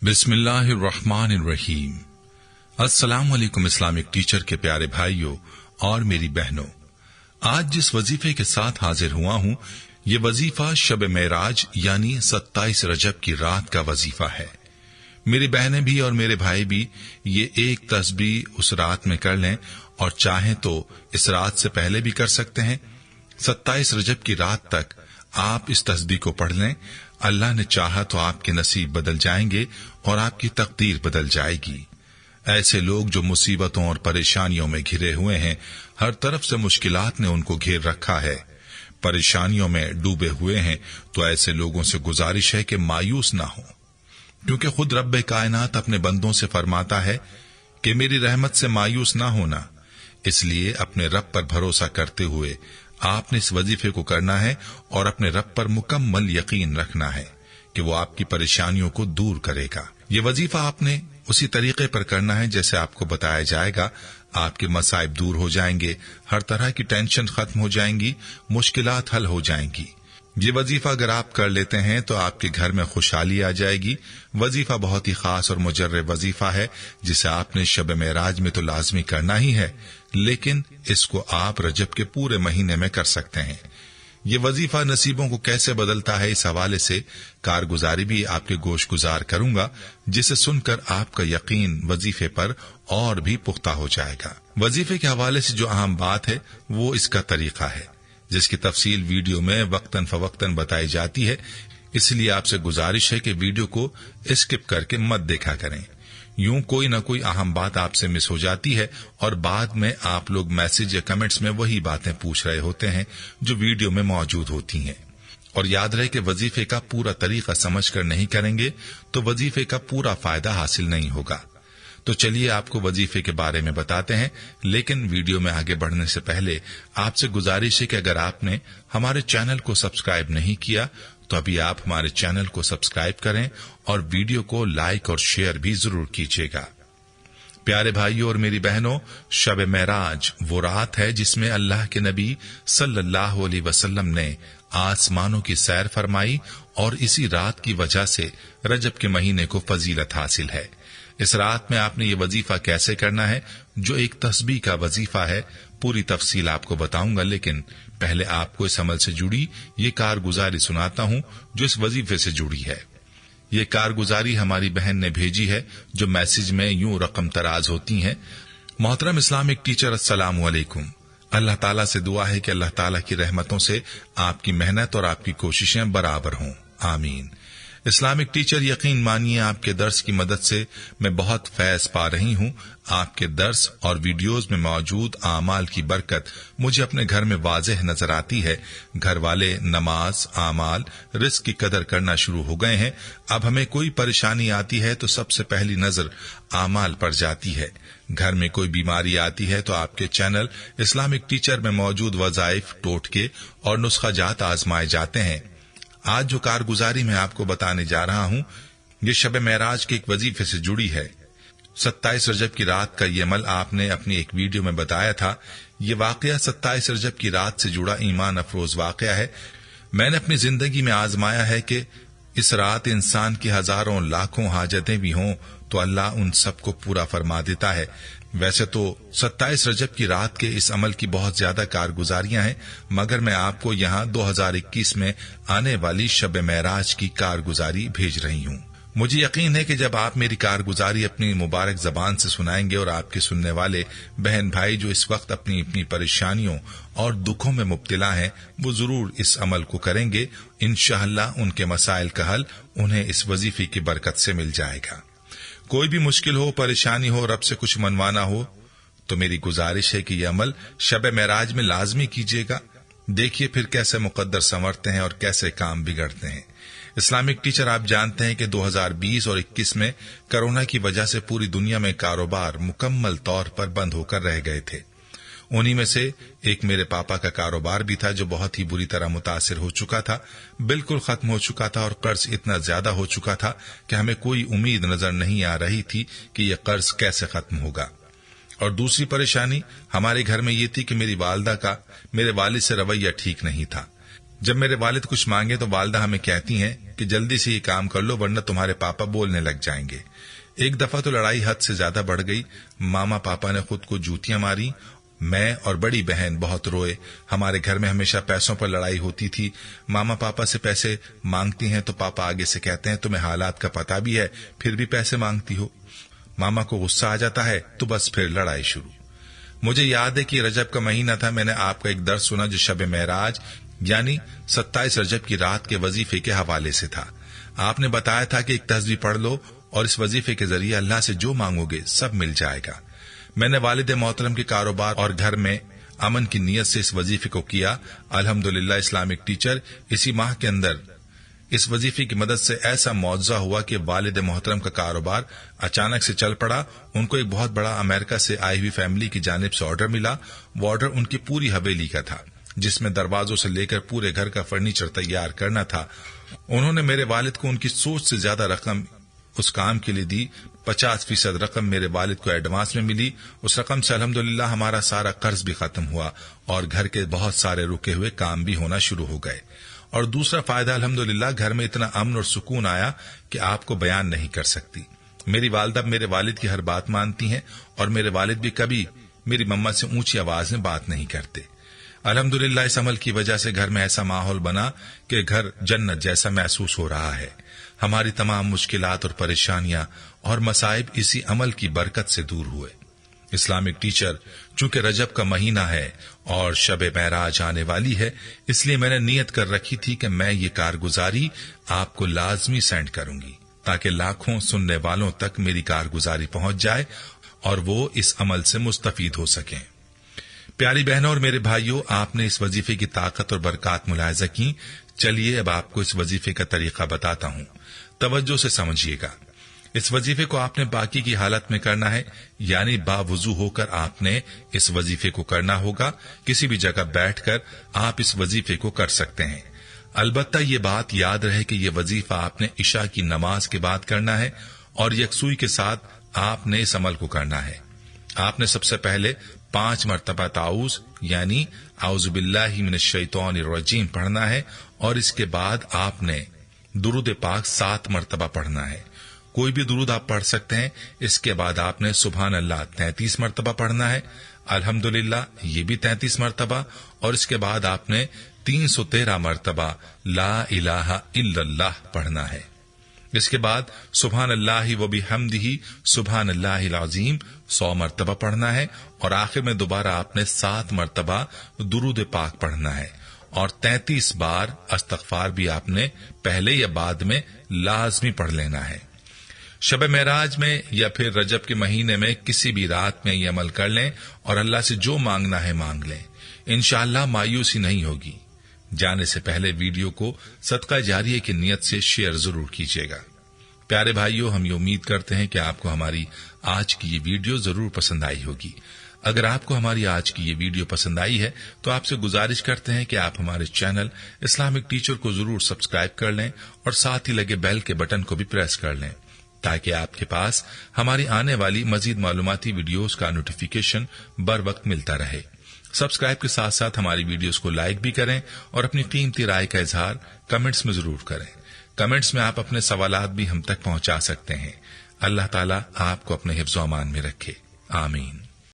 बिस्मिल्लाहिर्रहमानिर्रहीम। अस्सलाम वालेकुम इस्लामिक टीचर के प्यारे भाइयों और मेरी बहनों, आज जिस वजीफे के साथ हाजिर हुआ हूँ, ये वजीफा शब मेराज यानी 27 रजब की रात का वजीफा है। मेरी बहनें भी और मेरे भाई भी ये एक तस्बीह उस रात में कर लें और चाहें तो इस रात से पहले भी कर सकते हैं। 27 रजब की रात तक आप इस तस्बीह को पढ़ लें। अल्लाह ने चाहा तो आपके नसीब बदल जाएंगे और आपकी तकदीर बदल जाएगी। ऐसे लोग जो मुसीबतों और परेशानियों में घिरे हुए हैं, हर तरफ से मुश्किलात ने उनको घेर रखा है, परेशानियों में डूबे हुए हैं, तो ऐसे लोगों से गुजारिश है कि मायूस ना हो, क्योंकि खुद रब्बे कायनात अपने बंदों से फरमाता है कि मेरी रहमत से मायूस ना होना। इसलिए अपने रब पर भरोसा करते हुए आपने इस वजीफे को करना है और अपने रब पर मुकम्मल यकीन रखना है कि वो आपकी परेशानियों को दूर करेगा। ये वजीफा आपने उसी तरीके पर करना है जैसे आपको बताया जाएगा। आपके मसाइब दूर हो जाएंगे, हर तरह की टेंशन खत्म हो जाएंगी, मुश्किलात हल हो जाएंगी। ये वजीफा अगर आप कर लेते हैं तो आपके घर में खुशहाली आ जाएगी। वजीफा बहुत ही खास और मुजर्रब वजीफा है जिसे आपने शब मेराज में तो लाजमी करना ही है, लेकिन इसको आप रजब के पूरे महीने में कर सकते हैं। ये वजीफा नसीबों को कैसे बदलता है, इस हवाले से कारगुजारी भी आपके गोश गुजार करूंगा, जिसे सुनकर आपका यकीन वजीफे पर और भी पुख्ता हो जाएगा। वजीफे के हवाले से जो अहम बात है वो इसका तरीका है, जिसकी तफसील वीडियो में वक्तन फवक्तन बताई जाती है। इसलिए आपसे गुजारिश है कि वीडियो को स्किप करके मत देखा करें। यूं कोई न कोई अहम बात आपसे मिस हो जाती है और बाद में आप लोग मैसेज या कमेंट्स में वही बातें पूछ रहे होते हैं जो वीडियो में मौजूद होती हैं। और याद रहे कि वजीफे का पूरा तरीका समझकर नहीं करेंगे तो वजीफे का पूरा फायदा हासिल नहीं होगा। तो चलिए आपको वजीफे के बारे में बताते हैं, लेकिन वीडियो में आगे बढ़ने से पहले आपसे गुजारिश है कि अगर आपने हमारे चैनल को सब्सक्राइब नहीं किया तो अभी आप हमारे चैनल को सब्सक्राइब करें और वीडियो को लाइक और शेयर भी जरूर कीजिएगा। प्यारे भाइयों और मेरी बहनों, शब मेराज वो रात है जिसमें अल्लाह के नबी सल्लल्लाहु अलैहि वसल्लम ने आसमानों की सैर फरमाई और इसी रात की वजह से रजब के महीने को फजीलत हासिल है। इस रात में आपने ये वजीफा कैसे करना है, जो एक तस्बीह का वजीफा है, पूरी तफसील आपको बताऊंगा, लेकिन पहले आपको इस अमल से जुड़ी ये कारगुजारी सुनाता हूं जो इस वजीफे से जुड़ी है। ये कारगुजारी हमारी बहन ने भेजी है, जो मैसेज में यूं रकम तराज होती हैं। मोहतरम इस्लामिक टीचर, अस्सलाम वालेकुम। अल्लाह ताला से दुआ है कि अल्लाह ताला की रहमतों से आपकी मेहनत और आपकी कोशिशें बराबर हों, आमीन। इस्लामिक टीचर, यकीन मानिए आपके दर्स की मदद से मैं बहुत फैज पा रही हूँ। आपके दर्स और वीडियोज में मौजूद आमाल की बरकत मुझे अपने घर में वाज़ेह नजर आती है। घर वाले नमाज, आमाल, रिस्क की कदर करना शुरू हो गए हैं। अब हमें कोई परेशानी आती है तो सबसे पहली नजर आमाल पर जाती है। घर में कोई बीमारी आती है तो आपके चैनल इस्लामिक टीचर में मौजूद वज़ाइफ, टोटके और नुस्खाजात आजमाए जाते हैं। आज जो कारगुजारी मैं आपको बताने जा रहा हूँ, ये शब मेराज के एक वजीफे से जुड़ी है। 27 रजब की रात का ये अमल आपने अपनी एक वीडियो में बताया था। ये वाकया 27 रजब की रात से जुड़ा ईमान अफरोज वाकया है। मैंने अपनी जिंदगी में आजमाया है कि इस रात इंसान की हजारों लाखों हाजतें भी हों तो अल्लाह उन सबको पूरा फरमा देता है। वैसे तो 27 रजब की रात के इस अमल की बहुत ज्यादा कारगुजारियां हैं, मगर मैं आपको यहाँ 2021 में आने वाली शब मेराज की कारगुजारी भेज रही हूँ। मुझे यकीन है कि जब आप मेरी कारगुजारी अपनी मुबारक जबान से सुनाएंगे और आपके सुनने वाले बहन भाई जो इस वक्त अपनी अपनी परेशानियों और दुखों में मुब्तला हैं, वो जरूर इस अमल को करेंगे। इंशाअल्लाह उनके मसाइल का हल उन्हें इस वजीफे की बरकत से मिल जाएगा। कोई भी मुश्किल हो, परेशानी हो, रब से कुछ मनवाना हो तो मेरी गुजारिश है कि यह अमल शब मेराज में लाजमी कीजिएगा। देखिए फिर कैसे मुकद्दर संवरते हैं और कैसे काम बिगड़ते हैं। इस्लामिक टीचर, आप जानते हैं कि 2020 और 21 में कोरोना की वजह से पूरी दुनिया में कारोबार मुकम्मल तौर पर बंद होकर रह गए थे। उन्हीं में से एक मेरे पापा का कारोबार भी था जो बहुत ही बुरी तरह मुतासिर हो चुका था, बिल्कुल खत्म हो चुका था और कर्ज इतना ज्यादा हो चुका था कि हमें कोई उम्मीद नजर नहीं आ रही थी कि यह कर्ज कैसे खत्म होगा। और दूसरी परेशानी हमारे घर में ये थी कि मेरी वालिदा का मेरे वालिद से रवैया ठीक नहीं था। जब मेरे वालिद कुछ मांगे तो वालदा हमें कहती हैं कि जल्दी से ये काम कर लो वरना तुम्हारे पापा बोलने लग जाएंगे। एक दफा तो लड़ाई हद से ज्यादा बढ़ गई। मामा पापा ने खुद को जूतियां मारी। मैं और बड़ी बहन बहुत रोए। हमारे घर में हमेशा पैसों पर लड़ाई होती थी। मामा पापा से पैसे मांगती हैं तो पापा आगे से कहते हैं तुम्हें हालात का पता भी है फिर भी पैसे मांगती हो। मामा को गुस्सा आ जाता है तो बस फिर लड़ाई शुरू। मुझे याद है कि रजब का महीना था। मैंने आपका एक दर्स सुना जो शब मेराज यानी 27 रजब की रात के वजीफे के हवाले से था। आपने बताया था कि एक तस्बीह पढ़ लो और इस वजीफे के जरिए अल्लाह से जो मांगोगे सब मिल जाएगा। मैंने वालिद मोहतरम के कारोबार और घर में अमन की नीयत से इस वजीफे को किया। अल्हम्दुलिल्लाह इस्लामिक टीचर इसी माह के अंदर इस वजीफे की मदद से ऐसा मौजज़ा हुआ कि वालिद मोहतरम का कारोबार अचानक से चल पड़ा। उनको एक बहुत बड़ा अमेरिका से आई हुई फैमिली की जानिब से ऑर्डर मिला। वो ऑर्डर उनकी पूरी हवेली का था जिसमें दरवाजों से लेकर पूरे घर का फर्नीचर तैयार करना था। उन्होंने मेरे वालिद को उनकी सोच से ज्यादा रकम उस काम के लिए दी। 50% रकम मेरे वालिद को एडवांस में मिली। उस रकम से अल्हम्दुलिल्लाह हमारा सारा कर्ज भी खत्म हुआ और घर के बहुत सारे रुके हुए काम भी होना शुरू हो गए। और दूसरा फायदा अल्हम्दुलिल्लाह घर में इतना अमन और सुकून आया कि आपको बयान नहीं कर सकती। मेरी वालिदा मेरे वालिद की हर बात मानती हैं और मेरे वालिद भी कभी मेरी मम्मा से ऊंची आवाज में बात नहीं करते। अल्हम्दुलिल्लाह इस अमल की वजह से घर में ऐसा माहौल बना कि घर जन्नत जैसा महसूस हो रहा है। हमारी तमाम मुश्किलात और परेशानियां और मसाइब इसी अमल की बरकत से दूर हुए। इस्लामिक टीचर, चूंकि रजब का महीना है और शब मेराज आने वाली है, इसलिए मैंने नियत कर रखी थी कि मैं ये कारगुजारी आपको लाजमी सेंड करूंगी ताकि लाखों सुनने वालों तक मेरी कारगुजारी पहुंच जाए और वो इस अमल से मुस्तफीद हो सकें। प्यारी बहनों और मेरे भाइयों, आपने इस वजीफे की ताकत और बरकत मुलाहिजा की। चलिए अब आपको इस वजीफे का तरीका बताता हूं। तवज्जो से समझिएगा। इस वजीफे को आपने बाकी की हालत में करना है, यानी बावुजू होकर आपने इस वजीफे को करना होगा। किसी भी जगह बैठकर आप इस वजीफे को कर सकते हैं। अलबत्ता ये बात याद रहे कि यह वजीफा आपने इशा की नमाज के बाद करना है और यकसुई के साथ आपने इस अमल को करना है। आपने सबसे पहले 5 मरतबा ताऊज यानी आउज़ुबिल्लाहि मिनश्शैतानिर्रजीम पढ़ना है और इसके बाद आपने दुरूद पाक 7 मरतबा पढ़ना है। कोई भी दुरूद आप पढ़ सकते हैं। इसके बाद आपने सुभान अल्लाह 33 मरतबा पढ़ना है, अल्हम्दुलिल्लाह ये भी 33 मरतबा, और इसके बाद आपने 313 मरतबा ला इलाहा इल्लल्लाह पढ़ना है। इसके बाद सुभान अल्लाहि व बिहम्दिही सुभान अल्लाहिल अज़ीम 100 मरतबा पढ़ना है और आखिर में दोबारा आपने 7 मरतबा दुरूद पाक पढ़ना है और 33 बार इस्तग़फ़ार भी आपने पहले या बाद में लाजमी पढ़ लेना है। शब मेराज में या फिर रजब के महीने में किसी भी रात में ये अमल कर लें और अल्लाह से जो मांगना है मांग लें। इंशाअल्लाह मायूसी नहीं होगी। जाने से पहले वीडियो को सदका जारिया की नियत से शेयर जरूर कीजिएगा। प्यारे भाइयों, हम ये उम्मीद करते हैं कि आपको हमारी आज की ये वीडियो जरूर पसंद आई होगी। अगर आपको हमारी आज की ये वीडियो पसंद आई है तो आपसे गुजारिश करते हैं कि आप हमारे चैनल इस्लामिक टीचर को जरूर सब्सक्राइब कर लें और साथ ही लगे बेल के बटन को भी प्रेस कर लें ताकि आपके पास हमारी आने वाली मजीद मालूमाती वीडियोस का नोटिफिकेशन बर वक्त मिलता रहे। सब्सक्राइब के साथ साथ हमारी वीडियोस को लाइक भी करें और अपनी कीमती राय का इजहार कमेंट्स में जरूर करें। कमेंट्स में आप अपने सवालात भी हम तक पहुंचा सकते हैं। अल्लाह ताला आपको अपने हिफ्ज़-ओ-अमान में रखे। आमीन।